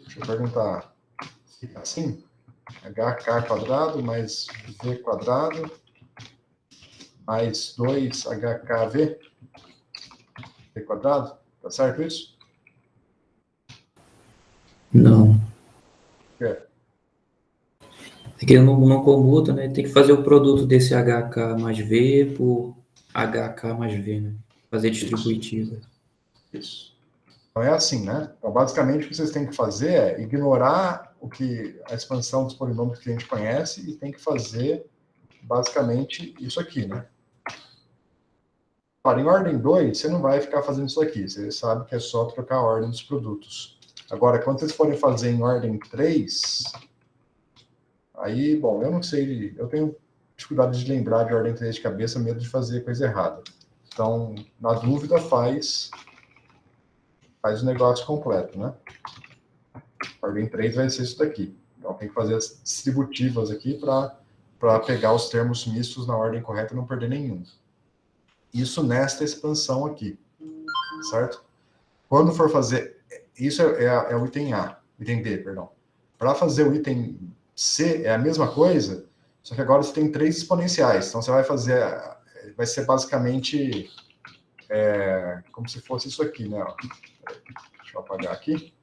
Deixa eu perguntar. Fica assim? HK quadrado mais V quadrado mais 2HKV V quadrado? Tá certo isso?
Não.
É.
É que ele não comuta, né? Tem que fazer o produto desse HK mais V por HK mais V, né? Fazer distributiva.
Isso. Então é assim, né? Então, basicamente, o que vocês têm que fazer é ignorar a expansão dos polinômios que a gente conhece e tem que fazer, basicamente, isso aqui, né? Agora, em ordem 2, você não vai ficar fazendo isso aqui. Você sabe que é só trocar a ordem dos produtos. Agora, quando vocês forem fazer em ordem 3, aí, bom, eu não sei, eu tenho dificuldade de lembrar de ordem 3 de cabeça, medo de fazer coisa errada. Então, na dúvida, faz o negócio completo, né? Ordem 3 vai ser isso daqui. Então, tem que fazer as distributivas aqui para pegar os termos mistos na ordem correta e não perder nenhum. Isso nesta expansão aqui, certo? Quando for fazer... Isso é o item A, item B, perdão. Para fazer o item C, é a mesma coisa, só que agora você tem 3 exponenciais. Então, você vai fazer... Vai ser basicamente... como se fosse isso aqui, né? Deixa eu apagar aqui.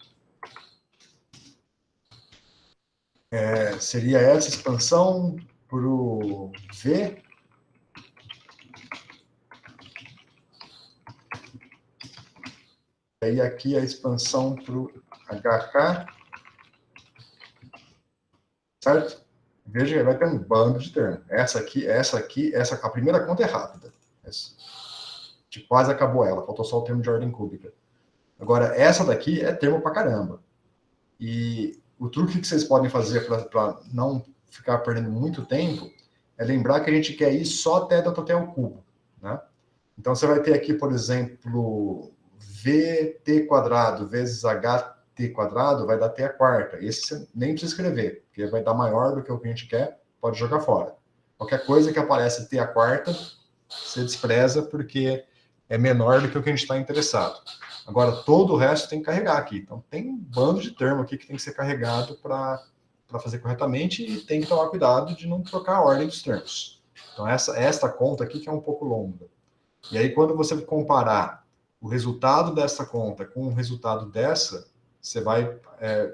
Seria essa expansão para o V. E aí aqui a expansão para o HK. Certo? Veja, vai ter um bando de termos. Essa, a primeira conta é rápida. Quase acabou ela, faltou só o termo de ordem cúbica. Agora, essa daqui é termo pra caramba. E o truque que vocês podem fazer para não ficar perdendo muito tempo é lembrar que a gente quer ir só até até o cubo, né? Então, você vai ter aqui, por exemplo, VT quadrado vezes HT quadrado vai dar T a quarta. Esse você nem precisa escrever, porque vai dar maior do que o que a gente quer, pode jogar fora. Qualquer coisa que aparece T a quarta, você despreza porque é menor do que o que a gente está interessado. Agora, todo o resto tem que carregar aqui. Então, tem um bando de termo aqui que tem que ser carregado para fazer corretamente e tem que tomar cuidado de não trocar a ordem dos termos. Então, esta conta aqui que é um pouco longa. E aí, quando você comparar o resultado dessa conta com o resultado dessa, você vai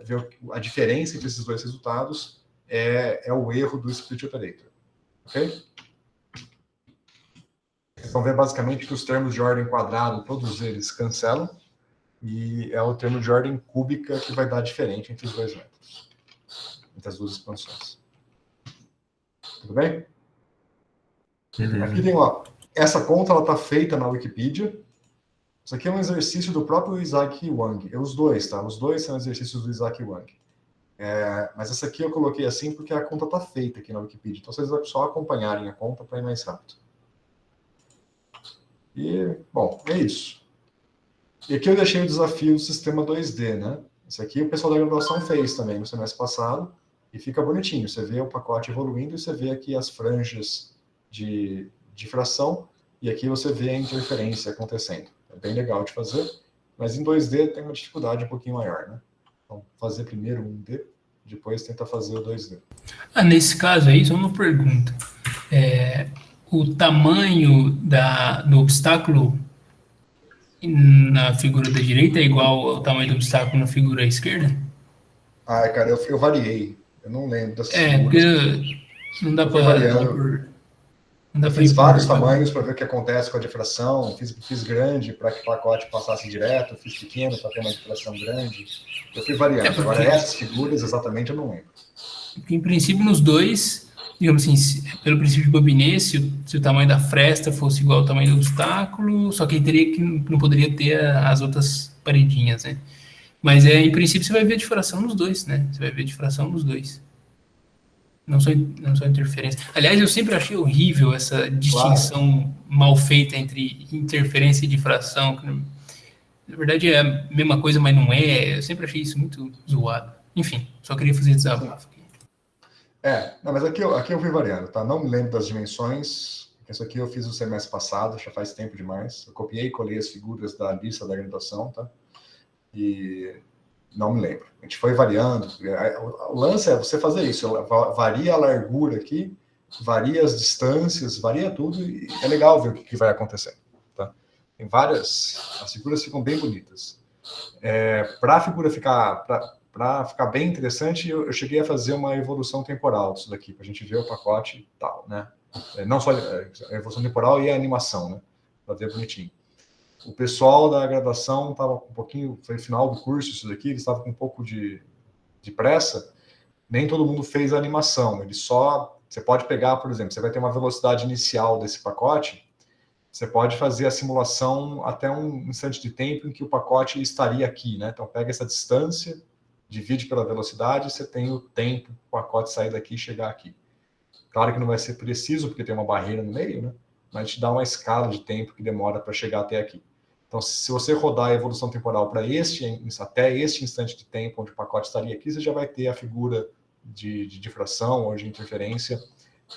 ver a diferença entre esses dois resultados é o erro do split operator. Ok? Vocês vão ver basicamente que os termos de ordem quadrada, todos eles cancelam, e é o termo de ordem cúbica que vai dar diferente entre os dois métodos, entre as duas expansões. Tudo bem?
Beleza.
Aqui tem, essa conta está feita na Wikipedia. Isso aqui é um exercício do próprio Isaac Wang. Os dois, tá? Os dois são exercícios do Isaac Wang. Mas essa aqui eu coloquei assim porque a conta está feita aqui na Wikipedia. Então vocês vão só acompanharem a conta para ir mais rápido. E, bom, é isso. E aqui eu deixei o desafio do sistema 2D, né? Isso aqui o pessoal da graduação fez também no semestre passado, e fica bonitinho. Você vê o pacote evoluindo e você vê aqui as franjas de fração, e aqui você vê a interferência acontecendo. É bem legal de fazer, mas em 2D tem uma dificuldade um pouquinho maior, né? Então, fazer primeiro o 1D, depois tentar fazer o 2D.
Nesse caso aí, só uma pergunta. O tamanho do obstáculo na figura da direita é igual ao tamanho do obstáculo na figura esquerda?
Cara, eu variei. Eu não lembro das
Porque
figuras.
não dá
Eu fui
para
variando. Eu fiz vários tamanhos para ver o que acontece com a difração. Fiz grande para que o pacote passasse direto. Fiz pequeno para ter uma difração grande. Eu fui variando. Agora, essas figuras, exatamente, eu não lembro.
Porque, em princípio, nos dois, digamos assim, pelo princípio de Bobinet, se o tamanho da fresta fosse igual ao tamanho do obstáculo, só que não poderia ter as outras paredinhas, né? Mas, em princípio, você vai ver difração nos dois, né? Você vai ver difração nos dois. Não só interferência. Aliás, eu sempre achei horrível essa distinção mal feita entre interferência e difração. Na verdade é a mesma coisa, mas não é. Eu sempre achei isso muito zoado. Enfim, só queria fazer desabafo aqui.
Não, mas aqui eu fui variando, tá? Não me lembro das dimensões. Isso aqui eu fiz no semestre passado, já faz tempo demais. Eu copiei e colei as figuras da lista da graduação, tá? E não me lembro. A gente foi variando. O lance é você fazer isso. Varia a largura aqui, varia as distâncias, varia tudo e é legal ver o que vai acontecer, tá? Tem várias... As figuras ficam bem bonitas. Para a figura para ficar bem interessante, eu cheguei a fazer uma evolução temporal disso daqui, para a gente ver o pacote e tal, né? Não só a evolução temporal e a animação, né? Para ver bonitinho. O pessoal da graduação estava um pouquinho, foi final do curso isso daqui, eles estavam com um pouco de pressa, nem todo mundo fez a animação, você pode pegar, por exemplo, você vai ter uma velocidade inicial desse pacote, você pode fazer a simulação até um instante de tempo em que o pacote estaria aqui, né? Então pega essa distância, divide pela velocidade, você tem o tempo o pacote sair daqui e chegar aqui. Claro que não vai ser preciso, porque tem uma barreira no meio, né? Mas te dá uma escala de tempo que demora para chegar até aqui. Então, se você rodar a evolução temporal para até este instante de tempo onde o pacote estaria aqui, você já vai ter a figura de difração ou de interferência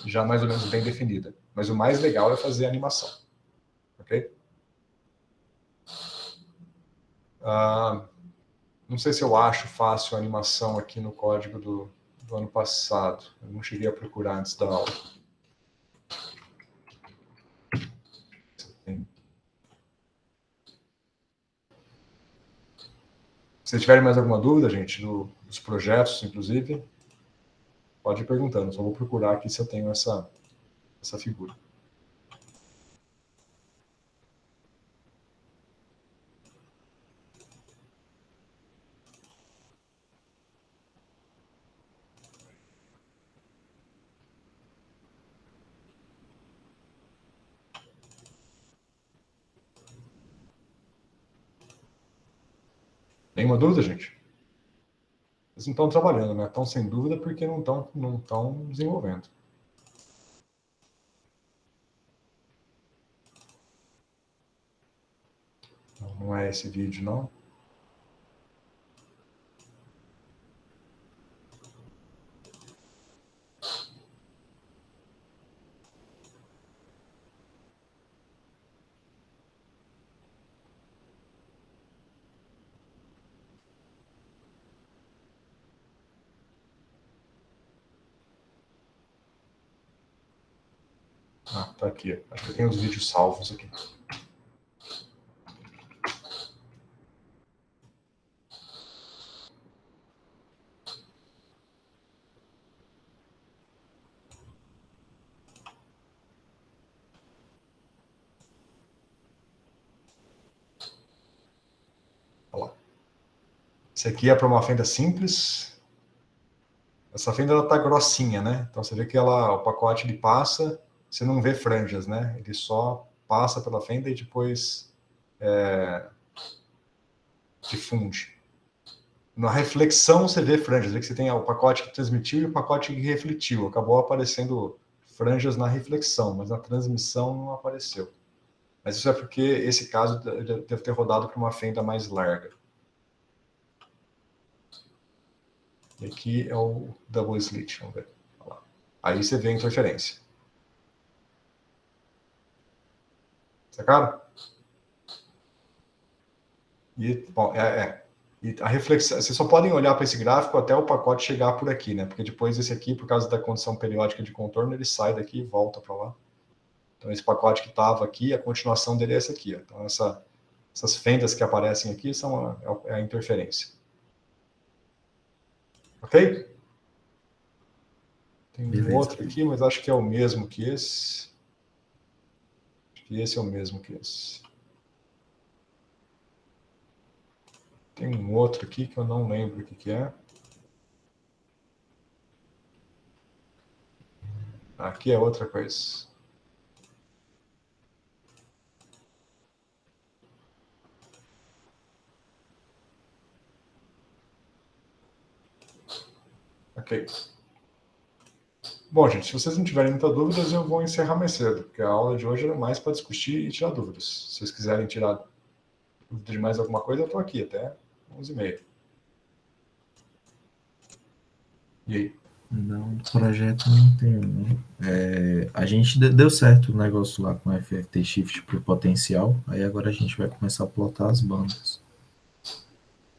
já mais ou menos bem definida. Mas o mais legal é fazer a animação. Ok? Não sei se eu acho fácil a animação aqui no código do ano passado. Eu não cheguei a procurar antes da aula. Se tiverem mais alguma dúvida, gente, dos projetos, inclusive, pode ir perguntando. Só vou procurar aqui se eu tenho essa figura. Nenhuma dúvida, gente? Eles não estão trabalhando, né? Estão sem dúvida porque não estão desenvolvendo. Não é esse vídeo, não. Tá aqui. Acho que tem os vídeos salvos aqui. Olha lá. Esse aqui é para uma fenda simples. Essa fenda ela tá grossinha, né? Então você vê que o pacote ele passa, você não vê franjas, né? Ele só passa pela fenda e depois difunde. Na reflexão você vê franjas, vê que você tem o pacote que transmitiu e o pacote que refletiu. Acabou aparecendo franjas na reflexão, mas na transmissão não apareceu. Mas isso é porque esse caso deve ter rodado para uma fenda mais larga. E aqui é o double slit, vamos ver. Aí você vê a interferência. Sacaram? E, bom, E a reflexão, vocês só podem olhar para esse gráfico até o pacote chegar por aqui, né? Porque depois esse aqui, por causa da condição periódica de contorno, ele sai daqui e volta para lá. Então esse pacote que estava aqui, a continuação dele é esse aqui. Ó. Então essas fendas que aparecem aqui são a interferência. Ok? Tem um outro aqui, mas acho que é o mesmo que esse. Acho que esse é o mesmo que esse. Tem um outro aqui que eu não lembro o que é. Aqui é outra coisa. Ok. Bom, gente, se vocês não tiverem muitas dúvidas, eu vou encerrar mais cedo, porque a aula de hoje era mais para discutir e tirar dúvidas. Se vocês quiserem tirar Dúvida de mais alguma coisa, eu estou aqui até 11h30. E aí?
Não, projeto não tem, né? A gente deu certo o negócio lá com FFT Shift pro potencial, aí agora a gente vai começar a plotar as bandas.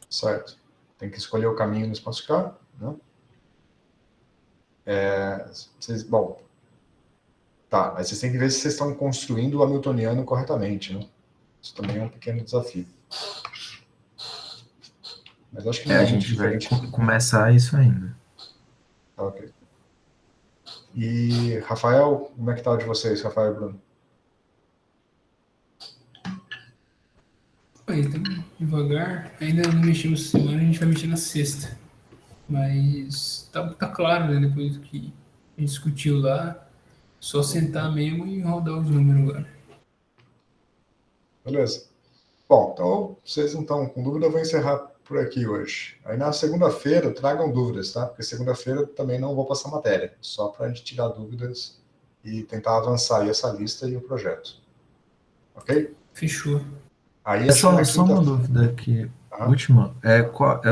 Certo. Tem que escolher o caminho no espaço K, né? Bom, tá, mas vocês têm que ver se vocês estão construindo o hamiltoniano corretamente, né? Isso também é um pequeno desafio. Mas acho que não
A
é muito
gente vai
diferente.
começar isso ainda.
Tá, ok. E, Rafael, como é que tá o de vocês, Rafael e Bruno?
Aí, estamos devagar. Ainda não mexemos essa semana, a gente vai mexer na sexta. Mas tá claro, né? Depois do que a gente discutiu lá, só sentar mesmo e rodar os números agora.
Beleza. Bom, então, vocês não estão com dúvida, eu vou encerrar por aqui hoje. Aí na segunda-feira, tragam dúvidas, tá? Porque segunda-feira também não vou passar matéria, só para a gente tirar dúvidas e tentar avançar aí essa lista e o projeto. Ok?
Fechou.
Aí acho que na
Só uma
quinta...
dúvida aqui,
Ah,
última.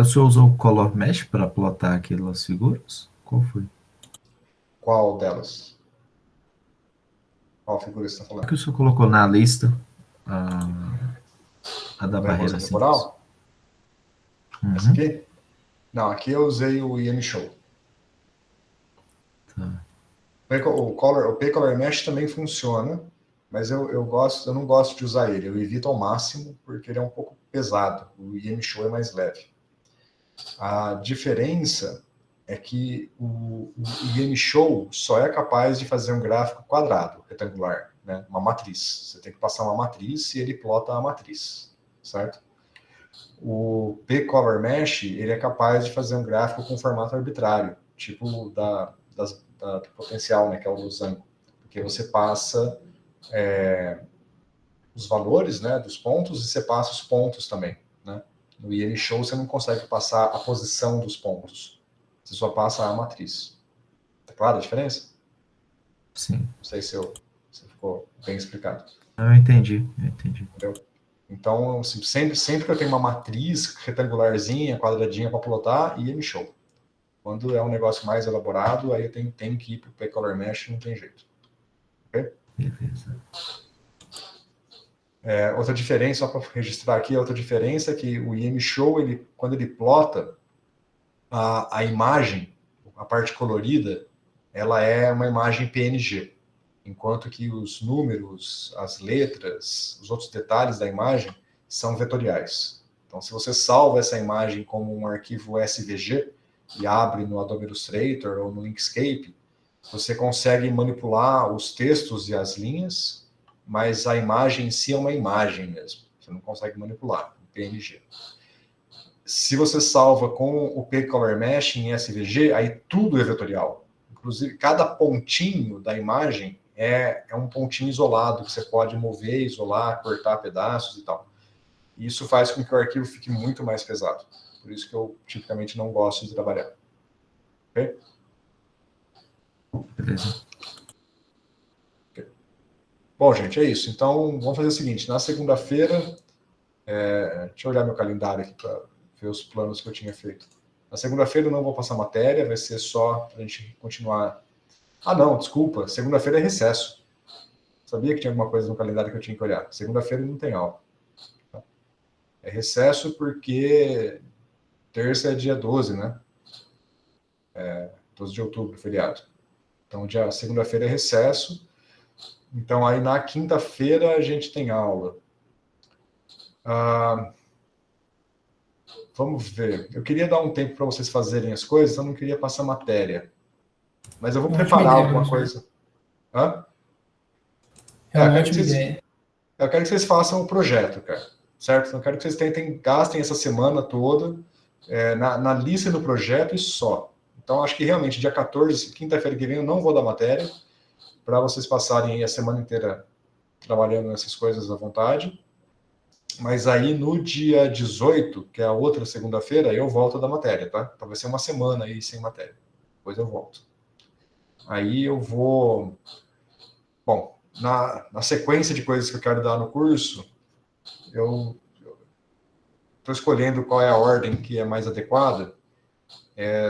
O senhor usou o Color Mesh para plotar aquelas figuras? Qual foi?
qual delas? Qual figura você está
O
falando?
que o senhor colocou na lista? A da
Da
barreira
revolução
simples.
temporal? Essa
Uhum.
aqui? Não, aqui eu usei o IM Show.
Tá.
O P-Color Mesh também funciona, mas eu não gosto de usar ele. Eu evito ao máximo, porque ele é um pouco pesado. O IM Show é mais leve. A diferença é que o IM Show só é capaz de fazer um gráfico quadrado, retangular, né? Uma matriz. Você tem que passar uma matriz e ele plota a matriz, certo? O P-Color Mesh, ele é capaz de fazer um gráfico com formato arbitrário, tipo do potencial, né, que é o losango, porque você passa os valores, né, dos pontos e você passa os pontos também, né? No IM Show você não consegue passar a posição dos pontos, você só passa a matriz. Tá claro a diferença?
Sim.
Não sei se ficou bem explicado.
Eu entendi.
Entendeu? Então, assim, sempre que eu tenho uma matriz retangularzinha, quadradinha para plotar, IM Show. Quando é um negócio mais elaborado, aí eu tenho que ir para o P-Color Mesh, não tem jeito. Ok?
Beleza.
Outra diferença, só para registrar aqui, outra diferença é que o IM Show, quando ele plota a imagem, a parte colorida, ela é uma imagem PNG, enquanto que os números, as letras, os outros detalhes da imagem são vetoriais. Então, se você salva essa imagem como um arquivo SVG e abre no Adobe Illustrator ou no Inkscape, você consegue manipular os textos e as linhas, mas a imagem em si é uma imagem mesmo. Você não consegue manipular, PNG. Se você salva com o P-Color Mesh em SVG, aí tudo é vetorial. Inclusive, cada pontinho da imagem é um pontinho isolado, que você pode mover, isolar, cortar pedaços e tal. Isso faz com que o arquivo fique muito mais pesado. Por isso que eu, tipicamente, não gosto de trabalhar. Ok?
Beleza.
Bom, gente, é isso. Então, vamos fazer o seguinte. Na segunda-feira, deixa eu olhar meu calendário aqui para ver os planos que eu tinha feito. Na segunda-feira eu não vou passar matéria, vai ser só para a gente continuar. Ah, não, desculpa. Segunda-feira é recesso. Sabia que tinha alguma coisa no calendário que eu tinha que olhar. Segunda-feira não tem aula. É recesso porque terça é dia 12, né? 12 de outubro, feriado. Então, segunda-feira é recesso. Então, aí na quinta-feira a gente tem aula. Vamos ver. Eu queria dar um tempo para vocês fazerem as coisas, eu não queria passar matéria. Mas eu vou
É uma ótima
preparar
ideia,
alguma
professor.
coisa. Hã?
É uma ótima ideia.
Eu quero que vocês façam o projeto, cara. Certo? Eu quero que vocês gastem essa semana toda na lista do projeto e só. Então, acho que realmente, dia 14, quinta-feira que vem, eu não vou dar matéria, para vocês passarem aí a semana inteira trabalhando nessas coisas à vontade. Mas aí, no dia 18, que é a outra segunda-feira, eu volto da matéria, tá? Então, vai ser uma semana aí sem matéria. Depois eu volto. Aí eu vou... Bom, na sequência de coisas que eu quero dar no curso, eu estou escolhendo qual é a ordem que é mais adequada,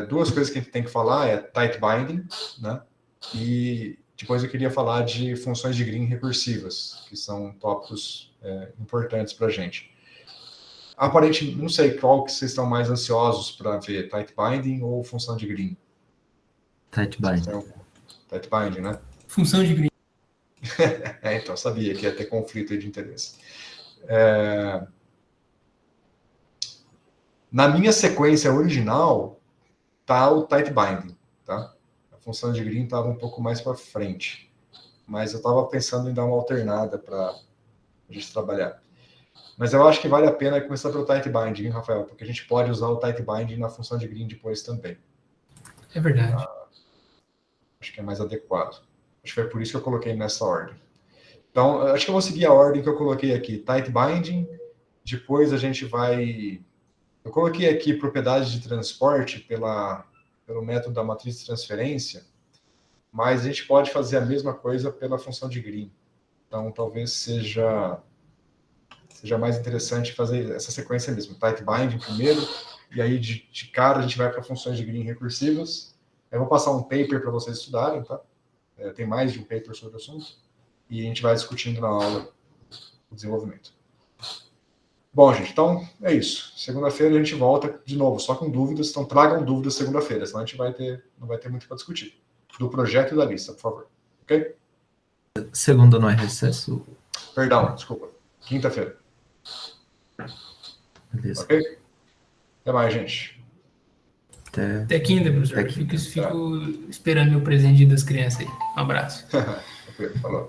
duas coisas que a gente tem que falar é tight binding, né? E depois eu queria falar de funções de green recursivas, que são tópicos importantes para a gente. Aparentemente, não sei qual que vocês estão mais ansiosos para ver, tight binding ou função de green?
Tight binding.
Tight binding, né?
Função de green.
Então, sabia que ia ter conflito de interesse. Na minha sequência original, tá o tight binding, tá? A função de green estava um pouco mais para frente, mas eu estava pensando em dar uma alternada para a gente trabalhar. Mas eu acho que vale a pena começar pelo tight binding, hein, Rafael? Porque a gente pode usar o tight binding na função de green depois também.
É verdade.
Acho que é mais adequado. Acho que foi por isso que eu coloquei nessa ordem. Então, acho que eu vou seguir a ordem que eu coloquei aqui. Tight binding, depois a gente vai... Eu coloquei aqui propriedades de transporte pelo método da matriz de transferência, mas a gente pode fazer a mesma coisa pela função de green. Então, talvez seja mais interessante fazer essa sequência mesmo. Tight binding primeiro, e aí de cara a gente vai para funções de green recursivas. Eu vou passar um paper para vocês estudarem, tá? Tem mais de um paper sobre o assunto. E a gente vai discutindo na aula o desenvolvimento. Bom, gente, então é isso. Segunda-feira a gente volta de novo, só com dúvidas. Então tragam dúvidas segunda-feira, senão a gente não vai ter muito para discutir. Do projeto e da lista, por favor. Ok?
Segunda não é recesso?
Perdão, desculpa. Quinta-feira.
Beleza.
Ok? Até mais, gente.
Até quinta, professor.
Até quinta.
Fico esperando meu presente das crianças aí. Um abraço.
Tranquilo, falou.